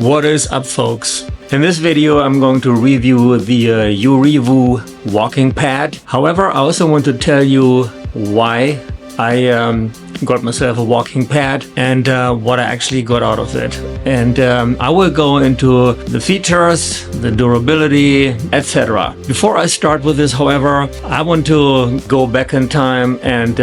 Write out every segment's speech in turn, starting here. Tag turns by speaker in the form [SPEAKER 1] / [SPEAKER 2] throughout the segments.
[SPEAKER 1] What is up, folks? In this video I'm going to review the Urevo Walking Pad. However, I also want to tell you why I got myself a walking pad and what I actually got out of it. And I will go into the features, the durability, etc. Before I start with this, however, I want to go back in time and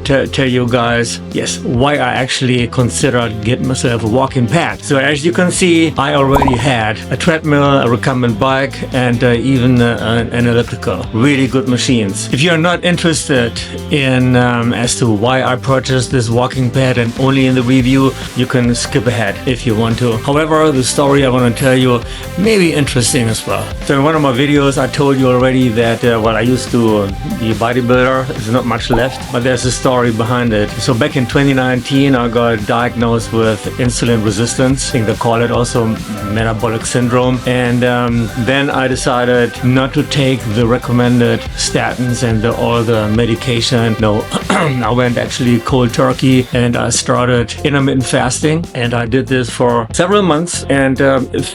[SPEAKER 1] tell you guys, yes, why I actually considered getting myself a walking pad. So as you can see, I already had a treadmill, a recumbent bike, and even an elliptical. Really good machines. If you're not interested in as to why I purchased this walking pad and only in the review, you can skip ahead if you want to. However, the story I want to tell you may be interesting as well. So in one of my videos I told you already that I used to be a bodybuilder. There's not much left, but there's a story behind it. So back in 2019 I got diagnosed with insulin resistance. I think they call it also metabolic syndrome. And then I decided not to take the recommended statins and all the medication. No, I went actually cold turkey and I started intermittent fasting, and I did this for several months, and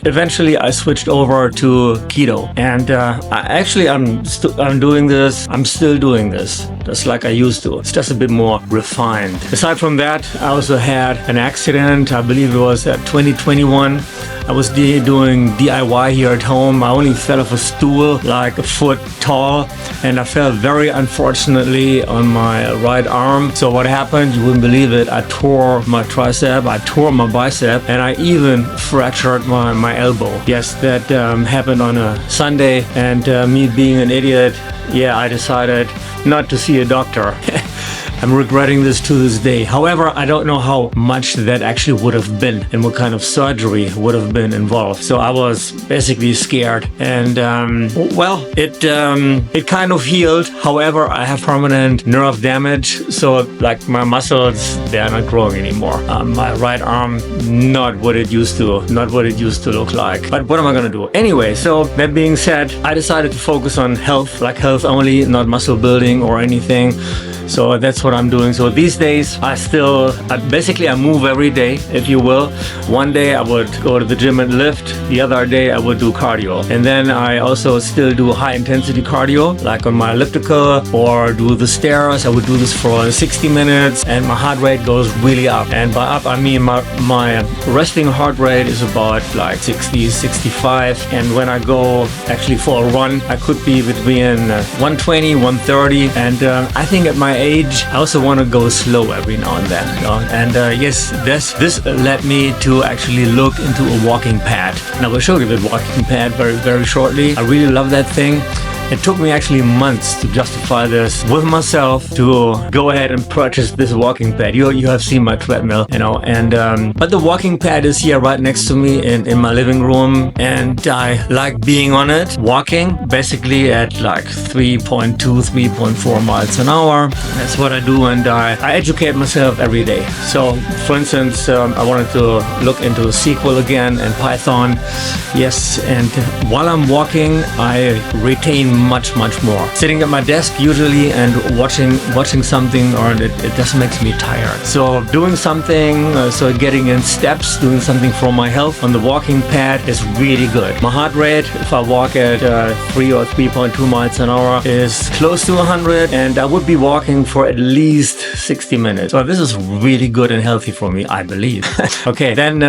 [SPEAKER 1] eventually I switched over to keto. And I'm doing this. I'm still doing this just like I used to. It's just a bit more refined. Aside from that, I also had an accident. I believe it was at 2021. I was doing DIY here at home. I only fell off a stool like a foot tall, and I fell very unfortunately on my right arm. So what happened, you wouldn't believe it, I tore my tricep, I tore my bicep, and I even fractured my elbow. Yes, that happened on a Sunday, and me being an idiot, yeah, I decided not to see a doctor. I'm regretting this to this day. However, I don't know how much that actually would have been and what kind of surgery would have been involved. So I was basically scared, and well, it kind of healed. However, I have permanent nerve damage, so like my muscles, they are not growing anymore. My right arm, not what it used to look like. But what am I gonna do? Anyway, so that being said, I decided to focus on health, like health only, not muscle building or anything. So that's what I'm doing. So these days I move every day, if you will. One day I would go to the gym and lift, the other day I would do cardio. And then I also still do high intensity cardio, like on my elliptical, or do the stairs. I would do this for 60 minutes and my heart rate goes really up. And by up, I mean my resting heart rate is about like 60, 65. And when I go actually for a run, I could be between 120, 130. And I think at my age, I also want to go slow every now and then, you know? And yes, this led me to actually look into a walking pad. And I will show you the walking pad very, very shortly. I really love that thing. It took me actually months to justify this with myself to go ahead and purchase this walking pad. You have seen my treadmill, you know, and but the walking pad is here right next to me in my living room, and I like being on it, walking basically at like 3.2, 3.4 miles an hour. That's what I do, and I educate myself every day. So for instance, I wanted to look into SQL again and Python. Yes, and while I'm walking, I retain much more. Sitting at my desk usually and watching something, or it just makes me tired. So doing something, so getting in steps, doing something for my health on the walking pad is really good. My heart rate, if I walk at 3 or 3.2 miles an hour, is close to 100, and I would be walking for at least 60 minutes. So this is really good and healthy for me, I believe. Okay, then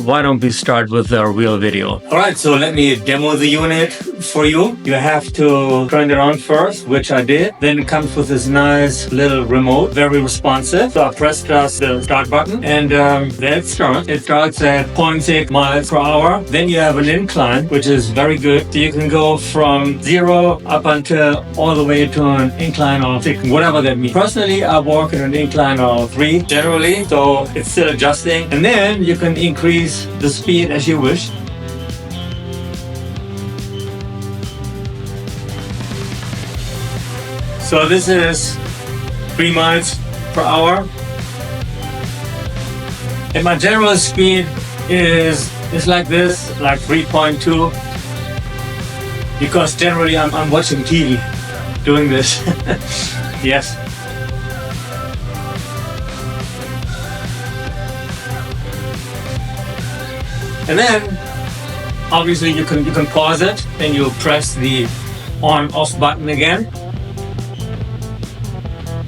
[SPEAKER 1] why don't we start with the real video? Alright, so let me demo the unit for you. You have to turn it on first, which I did. Then it comes with this nice little remote, very responsive. So I press just the start button, and there it starts. It starts at 0.6 miles per hour. Then you have an incline, which is very good. So you can go from 0 up until all the way to an incline of 6, whatever that means. Personally, I walk in an incline of 3 generally, so it's still adjusting. And then you can increase the speed as you wish. So this is 3 miles per hour. And my general speed is like this, like 3.2. Because generally I'm watching TV doing this. Yes. And then obviously you can pause it, then you press the on off button again.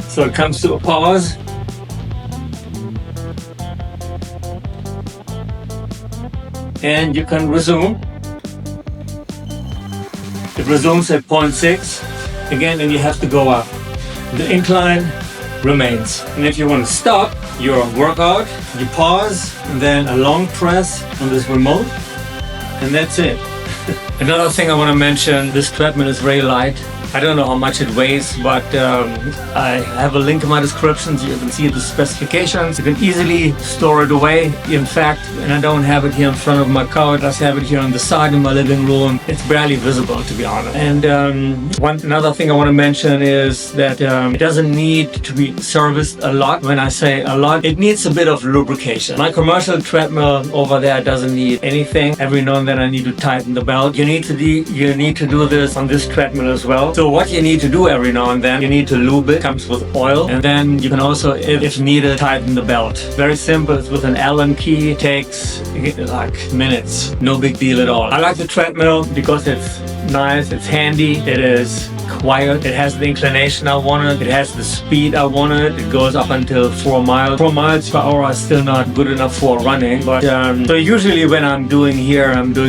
[SPEAKER 1] So it comes to a pause. And you can resume. It resumes at 0.6 again, and you have to go up. The incline remains. And if you want to stop your workout, you pause and then a long press on this remote, and that's it. Another thing I want to mention, this treadmill is very light. I don't know how much it weighs, but I have a link in my description so you can see the specifications. You can easily store it away. In fact, and I don't have it here in front of my couch, I just have it here on the side in my living room. It's barely visible, to be honest. And another thing I want to mention is that it doesn't need to be serviced a lot. When I say a lot, it needs a bit of lubrication. My commercial treadmill over there doesn't need anything. Every now and then I need to tighten the belt. You need to do this on this treadmill as well. So what you need to do every now and then, you need to lube it. It comes with oil, and then you can also, if needed, tighten the belt. Very simple. It's with an Allen key. It takes like minutes. No big deal at all. I like the treadmill because it's nice, it's handy, it is quiet, it has the inclination I wanted, it has the speed I wanted. It goes up until 4 miles. 4 miles per hour is still not good enough for running, but so usually when I'm doing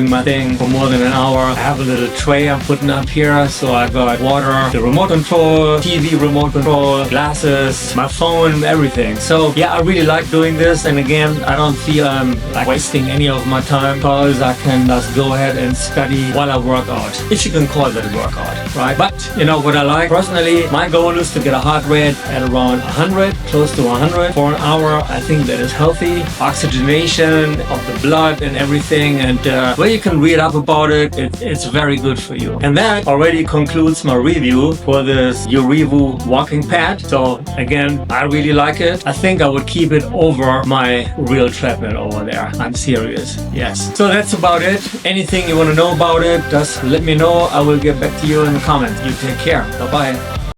[SPEAKER 1] my thing for more than an hour. I have a little tray I'm putting up here, so I've got water, the remote control, TV remote control, glasses, my phone, everything. So yeah, I really like doing this, and again, I don't feel I'm like wasting any of my time because I can just go ahead and study while I work out, if you can call it a workout, right? But you know what I like? Personally, my goal is to get a heart rate at around 100, close to 100 for an hour. I think that is healthy. Oxygenation of the blood and everything, and where you can read up about it, it's very good for you. And that already concludes my review for this Urevo Walking Pad. So again, I really like it. I think I would keep it over my real treadmill over there. I'm serious. Yes. So that's about it. Anything you want to know about it, just let me know. I will get back to you in the comments. You take care. Bye-bye.